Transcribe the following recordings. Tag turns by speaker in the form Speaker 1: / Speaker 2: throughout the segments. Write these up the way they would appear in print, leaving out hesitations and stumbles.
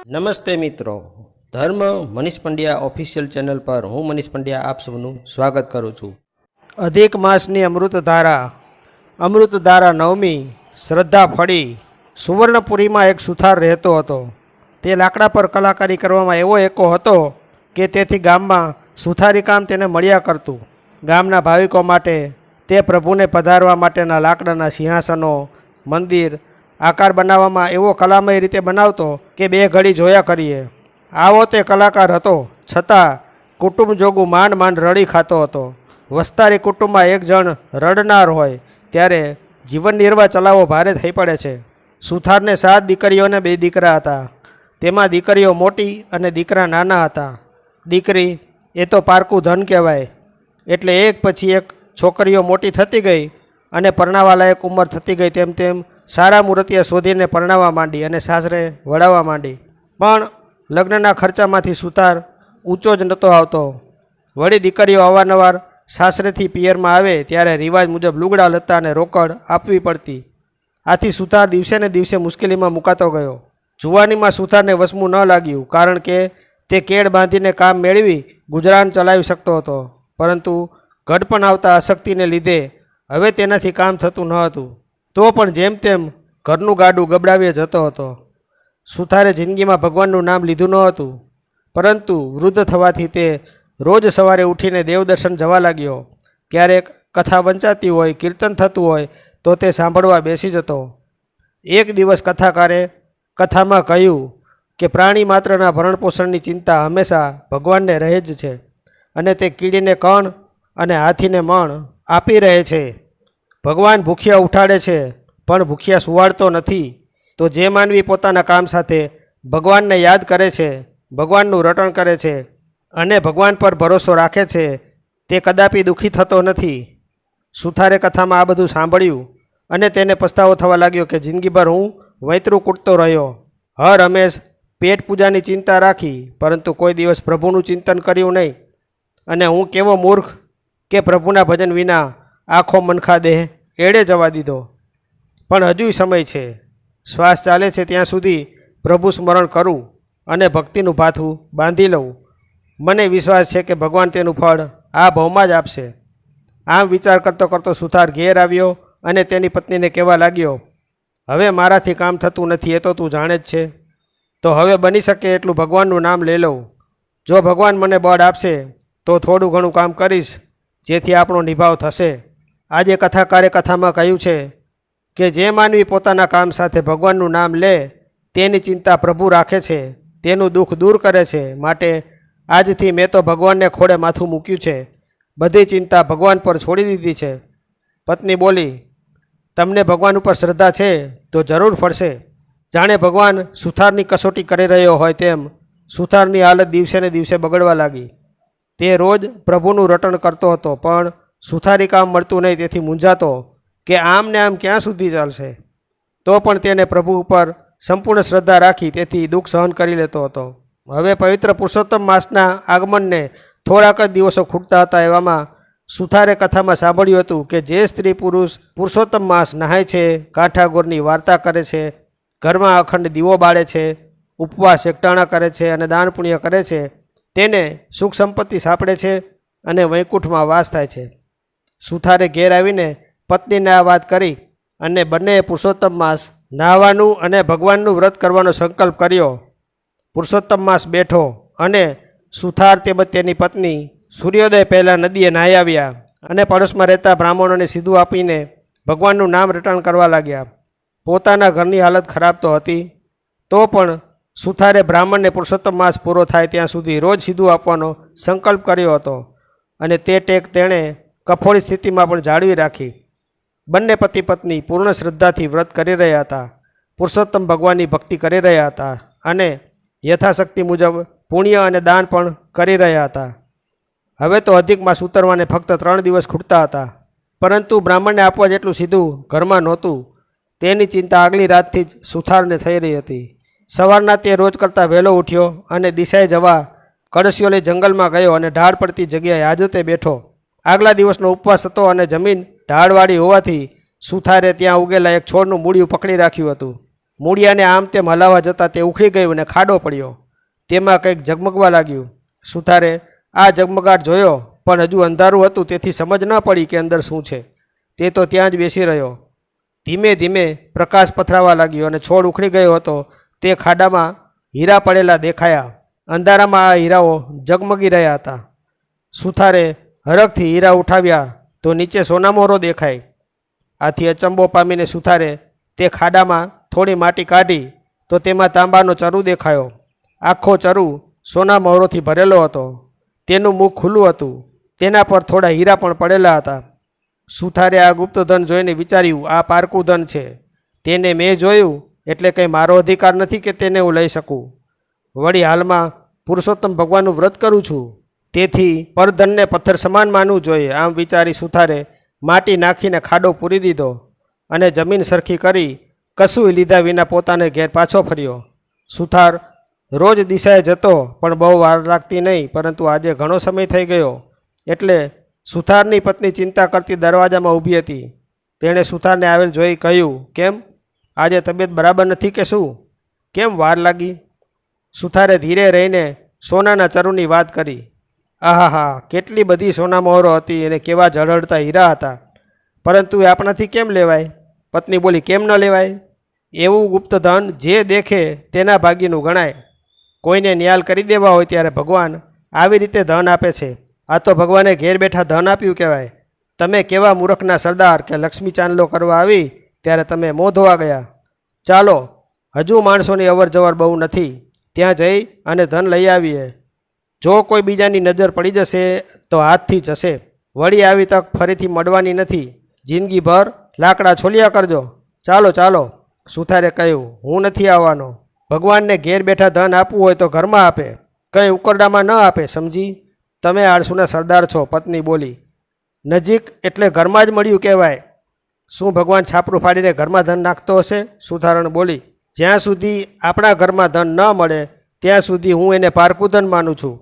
Speaker 1: નમસ્તે મિત્રો, ધર્મ મનીષ પંડ્યા ઓફિશિયલ ચેનલ પર હું મનીષ પંડ્યા આપ સૌનું સ્વાગત કરું છું.
Speaker 2: અધિક માસની અમૃતધારા નવમી શ્રદ્ધા ફળી. સુવર્ણપુરીમાં એક સુથાર રહેતો હતો. તે લાકડા પર કલાકારી કરવામાં એવો એકો હતો કે તેથી ગામમાં સુથારી કામ તેને મળ્યા કરતું. ગામના ભાવિકો માટે તે પ્રભુને પધારવા માટેના લાકડાના સિંહાસનો, મંદિર આકાર બનાવવામાં એવો કલામય રીતે બનાવતો કે બે ઘડી જોયા કરીએ. આવો તે કલાકાર હતો, છતાં કુટુંબ જોગું માંડ રડી ખાતો હતો. વસ્તારી કુટુંબમાં એક જણ રડનાર હોય ત્યારે જીવન નિર્વાહ ચલાવવો ભારે થઈ પડે છે. સુથારને 7 દીકરીઓને 2 દીકરા હતા. તેમાં દીકરીઓ મોટી અને દીકરા નાના હતા. દીકરી એ તો પારકું ધન કહેવાય. એટલે એક પછી એક છોકરીઓ મોટી થતી ગઈ અને પરણાવાલાયક ઉંમર થતી ગઈ. તેમ તેમ સારા મૂર્તિયા શોધીને પરણાવવા માંડી અને સાસરે વળાવવા માંડી. પણ લગ્નના ખર્ચામાંથી સુથાર ઊંચો જ નહોતો આવતો. વળી દીકરીઓ અવારનવાર સાસરેથી પિયરમાં આવે ત્યારે રિવાજ મુજબ લુગડા લત્તા અને રોકડ આપવી પડતી. આથી સુથાર દિવસે ને દિવસે મુશ્કેલીમાં મુકાતો ગયો. જુવાનીમાં સુથારને વસમું ન લાગ્યું, કારણ કે તે કેળ બાંધીને કામ મેળવી ગુજરાન ચલાવી શકતો હતો. પરંતુ ઘડપણ આવતા અશક્તિને લીધે હવે તેનાથી કામ થતું ન હતું. તો પણ જેમ તેમ ઘરનું ગાડું ગબડાવી જતો હતો. સુથારે જિંદગીમાં ભગવાનનું નામ લીધું ન હતું, પરંતુ વૃદ્ધ થવાથી તે રોજ સવારે ઉઠીને દેવદર્શન જવા લાગ્યો. ક્યારેક કથા વંચાતી હોય, કીર્તન થતું હોય તો તે સાંભળવા બેસી જતો. એક દિવસ કથાકારે કથામાં કહ્યું કે પ્રાણી માત્રના ભરણપોષણની ચિંતા હંમેશા ભગવાનને રહે જ છે, અને તે કીડીને કણ અને હાથીને મણ આપી રહે છે. ભગવાન ભૂખ્યા ઉઠાડે છે પણ ભૂખ્યા સુવાડતો નથી. તો જે માનવી પોતાના કામ સાથે ભગવાનને યાદ કરે છે, ભગવાનનું રટણ કરે છે અને ભગવાન પર ભરોસો રાખે છે, તે કદાપી દુઃખી થતો નથી. સુથારે કથામાં આ બધું સાંભળ્યું અને તેને પસ્તાવો થવા લાગ્યો કે જિંદગીભર હું વૈતરું કૂટતો રહ્યો. હર હંમેશ પેટ પૂજાની ચિંતા રાખી, પરંતુ કોઈ દિવસ પ્રભુનું ચિંતન કર્યું નહીં. અને હું કેવો મૂર્ખ કે પ્રભુના ભજન વિના આખો મનખા દેહ એળે જવા દીધો. પણ હજુય સમય છે. શ્વાસ ચાલે છે ત્યાં સુધી પ્રભુ સ્મરણ કરું અને ભક્તિનું ભાથું બાંધી લઉં. મને વિશ્વાસ છે કે ભગવાન તેનું ફળ આ ભાવમાં જ આપશે. આમ વિચાર કરતો કરતો સુથાર ઘેર આવ્યો અને તેની પત્નીને કહેવા લાગ્યો, હવે મારાથી કામ થતું નથી, એ તો તું જાણે જ છે. તો હવે બની શકે એટલું ભગવાનનું નામ લઈ લઉં. જો ભગવાન મને બળ આપશે તો થોડું ઘણું કામ કરીશ, જેથી આપણો નિભાવ થશે. આજે કથાકારે કથામાં કહ્યું છે કે જે માનવી પોતાના કામ સાથે ભગવાનનું નામ લે તેની ચિંતા પ્રભુ રાખે છે, તેનું દુઃખ દૂર કરે છે. માટે આજથી મેં તો ભગવાનને ખોળે માથું મૂક્યું છે, બધી ચિંતા ભગવાન પર છોડી દીધી છે. પત્ની બોલી, તમને ભગવાન ઉપર શ્રદ્ધા છે તો જરૂર ફળશે. જાણે ભગવાન સુથારની કસોટી કરી રહ્યો હોય તેમ સુથારની હાલત દિવસે ને દિવસે બગડવા લાગી. તે રોજ પ્રભુનું રટણ કરતો હતો, પણ સુથારી કામ મળતું નહીં. તેથી મૂંઝાતો કે આમ ને આમ ક્યાં સુધી ચાલશે. તો પણ તેને પ્રભુ ઉપર સંપૂર્ણ શ્રદ્ધા રાખી, તેથી દુઃખ સહન કરી લેતો હતો. હવે પવિત્ર પુરુષોત્તમ માસના આગમનને થોડાક જ દિવસો ખૂટતા હતા. એવામાં સુથારે કથામાં સાંભળ્યું હતું કે જે સ્ત્રી પુરુષ પુરુષોત્તમ માસ નહાય છે, કાંઠાગોરની વાર્તા કરે છે, ઘરમાં અખંડ દીવો બાળે છે, ઉપવાસ એકટાણા કરે છે અને દાન પુણ્ય કરે છે, તેને સુખ સંપત્તિ સાંપડે છે અને વૈકુંઠમાં વાસ થાય છે. સુથારે ઘેર આવીને પત્નીને આ વાત કરી અને બંનેએ પુરુષોત્તમ માસ નાહવાનું અને ભગવાનનું વ્રત કરવાનો સંકલ્પ કર્યો. પુરુષોત્તમ માસ બેઠો અને સુથાર તેમજ તેની પત્ની સૂર્યોદય પહેલાં નદીએ નાહી આવ્યા અને પડોશમાં રહેતા બ્રાહ્મણોને સીધું આપીને ભગવાનનું નામ રટણ કરવા લાગ્યા. પોતાના ઘરની હાલત ખરાબ તો હતી, તો પણ સુથારે બ્રાહ્મણને પુરુષોત્તમ માસ પૂરો થાય ત્યાં સુધી રોજ સીધું આપવાનો સંકલ્પ કર્યો હતો અને તે ટેક તેણે કફોળી સ્થિતિમાં પણ જાળવી રાખી. બંને પતિ પત્ની પૂર્ણ શ્રદ્ધાથી વ્રત કરી રહ્યા હતા, પુરુષોત્તમ ભગવાનની ભક્તિ કરી રહ્યા હતા અને યથાશક્તિ મુજબ પુણ્ય અને દાન પણ કરી રહ્યા હતા. હવે તો અધિક માસ ઉતરવાને ફક્ત 3 દિવસ ખૂટતા હતા, પરંતુ બ્રાહ્મણને આપવા જેટલું સીધું ઘરમાં નહોતું. તેની ચિંતા આગલી રાતથી જ સુથારને થઈ રહી હતી. સવારના તે રોજ કરતાં વહેલો ઉઠ્યો અને દિશાએ જવા કળશીઓ લઈ જંગલમાં ગયો અને ઢાળ પડતી જગ્યાએ હાજતે બેઠો. આગલા દિવસનો ઉપવાસ હતો અને જમીન ઢાળવાળી હોવાથી સુથારે ત્યાં ઉગેલા એક છોડનું મૂળિયું પકડી રાખ્યું હતું. મૂળિયાને આમ તેમ હલાવવા જતાં તે ઉખડી ગયું અને ખાડો પડ્યો. તેમાં કંઈક ઝગમગવા લાગ્યું. સુથારે આ ઝગમગાટ જોયો, પણ હજુ અંધારું હતું, તેથી સમજ ન પડી કે અંદર શું છે. તે તો ત્યાં જ બેસી રહ્યો. ધીમે ધીમે પ્રકાશ પથરાવા લાગ્યો અને છોડ ઉખડી ગયો હતો. તે ખાડામાં હીરા પડેલા દેખાયા. અંધારામાં આ હીરાઓ ઝગમગી રહ્યા હતા. સુથારે હરખથી હીરા ઉઠાવ્યા તો નીચે સોનામોહરો દેખાય. આથી અચંબો પામીને સુથારે તે ખાડામાં થોડી માટી કાઢી તો તેમાં તાંબાનો ચરુ દેખાયો. આખો ચરુ સોનામોહરોથી ભરેલો હતો. તેનું મુખ ખુલ્લું હતું. તેના પર થોડા હીરા પણ પડેલા હતા. સુથારે આ ગુપ્ત ધન જોઈને વિચાર્યું, આ પારકું ધન છે. તેને મેં જોયું એટલે કંઈ મારો અધિકાર નથી કે તેને હું લઈ શકું. વળી હાલમાં પુરુષોત્તમ ભગવાનનું વ્રત કરું છું, તેથી પરધનને પથ્થર સમાન માનવું જોઈએ. આમ વિચારી સુથારે માટી નાખીને ખાડો પૂરી દીધો અને જમીન સરખી કરી કશું લીધા વિના પોતાને ઘેર પાછો ફર્યો. સુથાર રોજ દિશાએ જતો, પણ બહુ વાર લાગતી નહીં. પરંતુ આજે ઘણો સમય થઈ ગયો એટલે સુથારની પત્ની ચિંતા કરતી દરવાજામાં ઊભી હતી. તેણે સુથારને આવેલ જોઈ કહ્યું, કેમ, આજે તબિયત બરાબર નથી કે શું? કેમ વાર લાગી? સુથારે ધીરે રહીને સોનાના ચરુની વાત કરી. આહાહા, કેટલી બધી સોનામોહરો હતી અને કેવા ઝળહળતા હીરા હતા. પરંતુ એ આપણાથી કેમ લેવાય? પત્ની બોલી, કેમ ન લેવાય? એવું ગુપ્ત ધન જે દેખે તેના ભાગ્યનું ગણાય. કોઈને ન્યાલ કરી દેવા હોય ત્યારે ભગવાન આવી રીતે ધન આપે છે. આ તો ભગવાને ઘેર બેઠા ધન આપ્યું કહેવાય. તમે કેવા મૂર્ખના સરદાર કે લક્ષ્મી ચાંદલો કરવા આવી ત્યારે તમે મોં ધોવા ગયા. ચાલો, હજુ માણસોની અવર જવર બહુ નથી, ત્યાં જઈ અને ધન લઈ આવીએ. જો કોઈ બીજાની નજર પડી જશે તો હાથથી જશે. વળી આવી તક ફરીથી મળવાની નથી. જિંદગીભર લાકડા છોલ્યા કરજો. ચાલો ચાલો, સુથારે કહ્યું, હું નથી આવવાનો. ભગવાનને ઘેર બેઠા ધન આપવું હોય તો ઘરમાં આપે, કંઈ ઉકરડામાં ન આપે, સમજી? તમે આળસુના સરદાર છો, પત્ની બોલી. નજીક એટલે ઘરમાં જ મળ્યું કહેવાય. શું ભગવાન છાપરું ફાડીને ઘરમાં ધન નાખતો હશે? સુથારણ બોલી. જ્યાં સુધી આપણા ઘરમાં ધન ન મળે ત્યાં સુધી હું એને પારકું ધન માનું છું.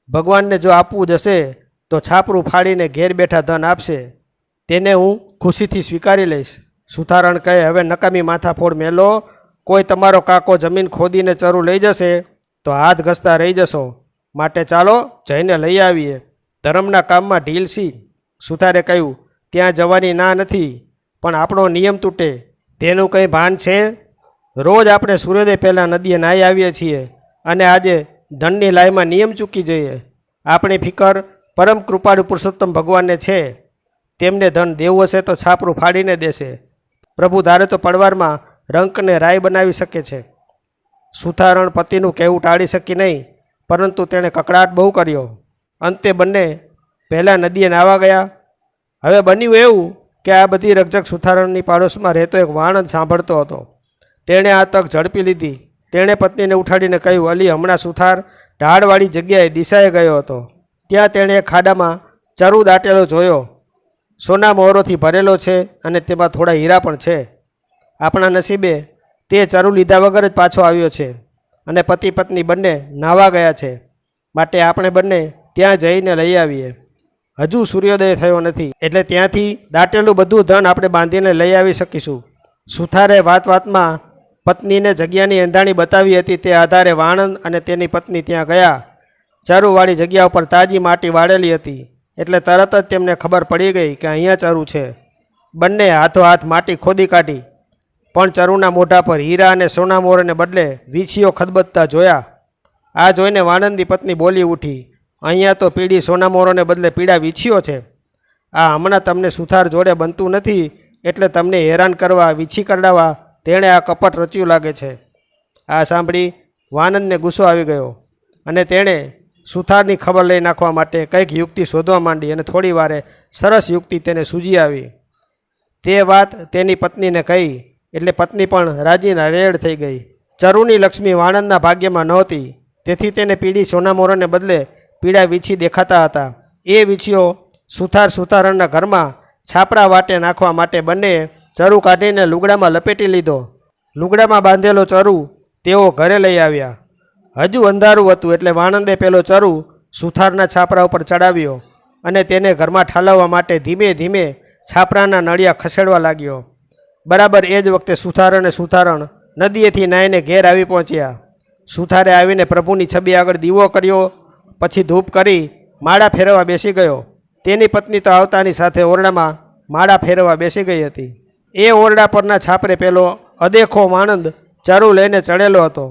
Speaker 2: ભગવાનને જો આપવું જ હશે તો છાપરું ફાડીને ઘેર બેઠા ધન આપશે. તેને હું ખુશીથી સ્વીકારી લઈશ. સુથારણ કહે, હવે નકામી માથાફોડ મેલો. કોઈ તમારો કાકો જમીન ખોદીને ચરુ લઈ જશે તો હાથ ઘસતા રહી જશો. માટે ચાલો જઈને લઈ આવીએ. ધર્મના કામમાં ઢીલ સી. સુથારે કહ્યું, ત્યાં જવાની ના નથી, પણ આપણો નિયમ તૂટે તેનું કંઈ ભાન છે? રોજ આપણે સૂર્યોદય પહેલાં નદીએ નાહી આવીએ છીએ અને આજે ધનની લાઈમાં નિયમ ચૂકી જઈએ. આપણી ફિકર પરમ કૃપાળુ પુરુષોત્તમ ભગવાનને છે. તેમને ધન દેવું હશે તો છાપરું ફાડીને દેશે. પ્રભુ ધારે તો પડવારમાં રંકને રાય બનાવી શકે છે. સુથારણ પતિનું કહેવું ટાળી શકી નહીં, પરંતુ તેણે કકડાટ બહુ કર્યો. અંતે બંને પહેલાં નદીએ નાહવા ગયા. હવે બન્યું એવું કે આ બધી રકઝક સુથારણની પાડોશમાં રહેતો એક વાણંદ સાંભળતો હતો. તેણે આ તક ઝડપી લીધી. તેણે પત્નીને ઉઠાડીને કહ્યું, અલી, હમણાં સુથાર ઢાળવાળી જગ્યાએ દિશાએ ગયો હતો. ત્યાં તેણે ખાડામાં ચરુ દાટેલો જોયો. સોના મોહરોથી ભરેલો છે અને તેમાં થોડા હીરા પણ છે. આપણા નસીબે તે ચરુ લીધા વગર જ પાછો આવ્યો છે અને પતિ પત્ની બંને નાહવા ગયા છે. માટે આપણે બંને ત્યાં જઈને લઈ આવીએ. હજુ સૂર્યોદય થયો નથી, એટલે ત્યાંથી દાટેલું બધું ધન આપણે બાંધીને લઈ આવી શકીશું. સુથારે વાતમાં પત્નીને જગ્યાની એંધાણી બતાવી હતી. તે આધારે વાણંદ અને તેની પત્ની ત્યાં ગયા. ચરુવાળી જગ્યા ઉપર તાજી માટી વાળેલી હતી, એટલે તરત જ તેમને ખબર પડી ગઈ કે અહીંયા ચરુ છે. બંને હાથો હાથ માટી ખોદી કાઢી, પણ ચરુના મોઢા પર હીરા અને સોના મોરને બદલે વીછીઓ ખદબદતા જોયા. આ જોઈને વાણંદની પત્ની બોલી ઉઠી, અહીંયા તો પીળી સોના મોરોને બદલે પીળા વીછીઓ છે. આ હમણાં તમને સુથાર જોડે બનતું નથી, એટલે તમને હેરાન કરવા, વીછી કરડાવવા તેણે આ કપટ રચ્યું લાગે છે. આ સાંભળી વાનંદને ગુસ્સો આવી ગયો અને તેણે સુથારની ખબર લઈ નાખવા માટે કંઈક યુક્તિ શોધવા માંડી અને થોડી વારે સરસ યુક્તિ તેને સૂજી આવી. તે વાત તેની પત્નીને કહી એટલે પત્ની પણ રાજીના રેડ થઈ ગઈ. ચરુની લક્ષ્મી વાણંદના ભાગ્યમાં નહોતી, તેથી તેને પીળી સોનામોરને બદલે પીળા વીછી દેખાતા હતા. એ વીછીઓ સુથારણના ઘરમાં છાપરા વાટે નાખવા માટે બંને ચરુ કાઢીને લુગડામાં લપેટી લીધો. લુગડામાં બાંધેલો ચરુ તેઓ ઘરે લઈ આવ્યા. હજુ અંધારું હતું એટલે વાણંદે પેલો ચરુ સુથારના છાપરા ઉપર ચડાવ્યો અને તેને ઘરમાં ઠાલવવા માટે ધીમે ધીમે છાપરાના નળિયા ખસેડવા લાગ્યો. બરાબર એ જ વખતે સુથારણ નદીએથી નાહીને ઘેર આવી પહોંચ્યા. સુથારે આવીને પ્રભુની છબી આગળ દીવો કર્યો, પછી ધૂપ કરી માળા ફેરવવા બેસી ગયો. તેની પત્ની તો આવતાની સાથે ઓરડામાં માળા ફેરવવા બેસી ગઈ હતી. એ ઓરડા પરના છાપરે પેલો અદેખો વાણંદ ચરું લઈને ચડેલો હતો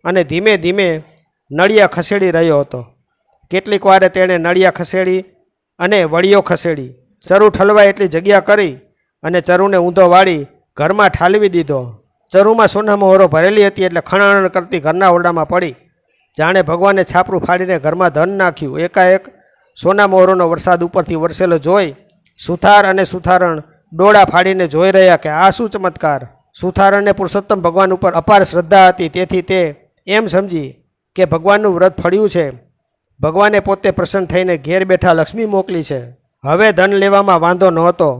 Speaker 2: અને ધીમે ધીમે નળિયા ખસેડી રહ્યો હતો. કેટલીક વારે તેણે નળિયા ખસેડી અને વળીઓ ખસેડી, ચરું ઠલવાય એટલી જગ્યા કરી અને ચરુને ઊંધો વાળી ઘરમાં ઠાલવી દીધો. ચરુમાં સોના મોહરો ભરેલી હતી એટલે ખણાણ કરતી ઘરના ઓરડામાં પડી. જાણે ભગવાને છાપરું ફાડીને ઘરમાં ધન નાખ્યું. એકાએક સોના મોહરોનો વરસાદ ઉપરથી વરસેલો જોઈ સુથાર અને સુથારણ ડોળા ફાડીને જોઈ રહ્યા કે આ શું ચમત્કાર. સુથારણને પુરુષોત્તમ ભગવાન ઉપર અપાર શ્રદ્ધા હતી, તેથી તે એમ સમજી કે ભગવાનનું વ્રત ફળ્યું છે. ભગવાને પોતે પ્રસન્ન થઈને ઘેર બેઠા લક્ષ્મી મોકલી છે. હવે ધન લેવામાં વાંધો નહોતો,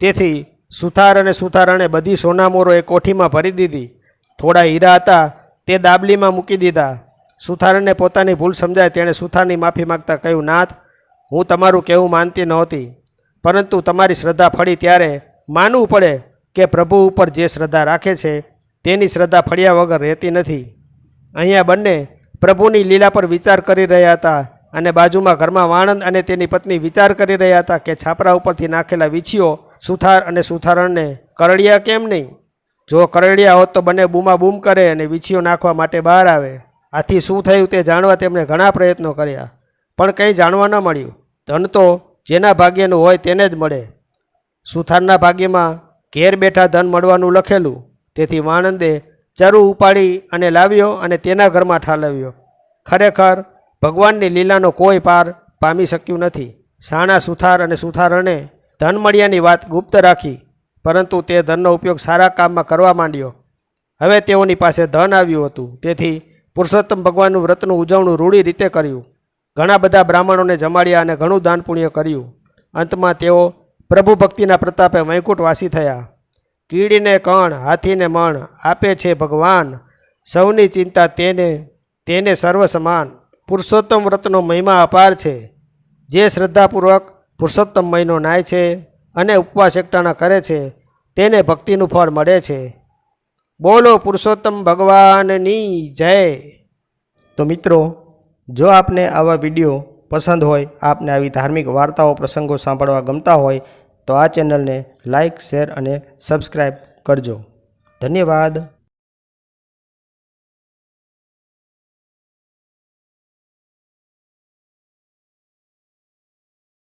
Speaker 2: તેથી સુથાર અને સુથારણે બધી સોનામોરો એક કોઠીમાં ભરી દીધી. થોડા હીરા હતા તે દાબલીમાં મૂકી દીધા. સુથારણને પોતાની ભૂલ સમજાય તેણે સુથારની માફી માગતા કહ્યું, નાથ, હું તમારું કહેવું માનતી નહોતી, પરંતુ તમારી શ્રદ્ધા ફળી ત્યારે માનવું પડે કે પ્રભુ ઉપર જે શ્રદ્ધા રાખે છે તેની શ્રદ્ધા ફળ્યા વગર રહેતી નથી. અહીંયા બંને પ્રભુની લીલા પર વિચાર કરી રહ્યા હતા અને બાજુમાં ઘરમાં વાણંદ અને તેની પત્ની વિચાર કરી રહ્યા હતા કે છાપરા ઉપરથી નાખેલા વીછીઓ સુથાર અને સુથારણને કરડ્યા કેમ નહીં. જો કરડ્યા હોત તો બંને બૂમા બૂમ કરે અને વીછીઓ નાખવા માટે બહાર આવે. આથી શું થયું તે જાણવા તેમણે ઘણા પ્રયત્નો કર્યા, પણ કંઈ જાણવા ન મળ્યું. ધન તો જેના ભાગ્યનું હોય તેને જ મળે. સુથારના ભાગ્યમાં ઘેર બેઠા ધન મળવાનું લખેલું, તેથી વાણંદે ચરું ઉપાડી અને લાવ્યો અને તેના ઘરમાં ઠાલવ્યો. ખરેખર ભગવાનની લીલાનો કોઈ પાર પામી શક્યું નથી. સાણા સુથાર અને સુથારણે ધન મળ્યાની વાત ગુપ્ત રાખી, પરંતુ તે ધનનો ઉપયોગ સારા કામમાં કરવા માંડ્યો. હવે તેઓની પાસે ધન આવ્યું હતું, તેથી પુરુષોત્તમ ભગવાનનું વ્રતનું ઉજવણું રૂઢી રીતે કર્યું. ઘણા બધા બ્રાહ્મણોને જમાડ્યા અને ઘણું દાન પુણ્ય કર્યું. અંતમાં તેઓ પ્રભુ ભક્તિના પ્રતાપે વૈકુંઠવાસી થયા. કીડીને કણ, હાથીને મણ આપે છે ભગવાન, સૌની ચિંતા તેને સર્વ સમાન. પુરુષોત્તમ વ્રતનો મહિમા અપાર છે. જે શ્રદ્ધાપૂર્વક પુરુષોત્તમ મહિનો નાય છે અને ઉપવાસ એકટાણા કરે છે તેને ભક્તિનું ફળ મળે છે. બોલો પુરુષોત્તમ ભગવાનની જય.
Speaker 1: તો મિત્રો, જો આપને આવા વિડીયો પસંદ હોય, આપને આવી ધાર્મિક વાર્તાઓ પ્રસંગો સાંભળવા ગમતા હોય તો આ ચેનલને લાઇક, શેર અને સબસ્ક્રાઈબ કરજો. ધન્યવાદ.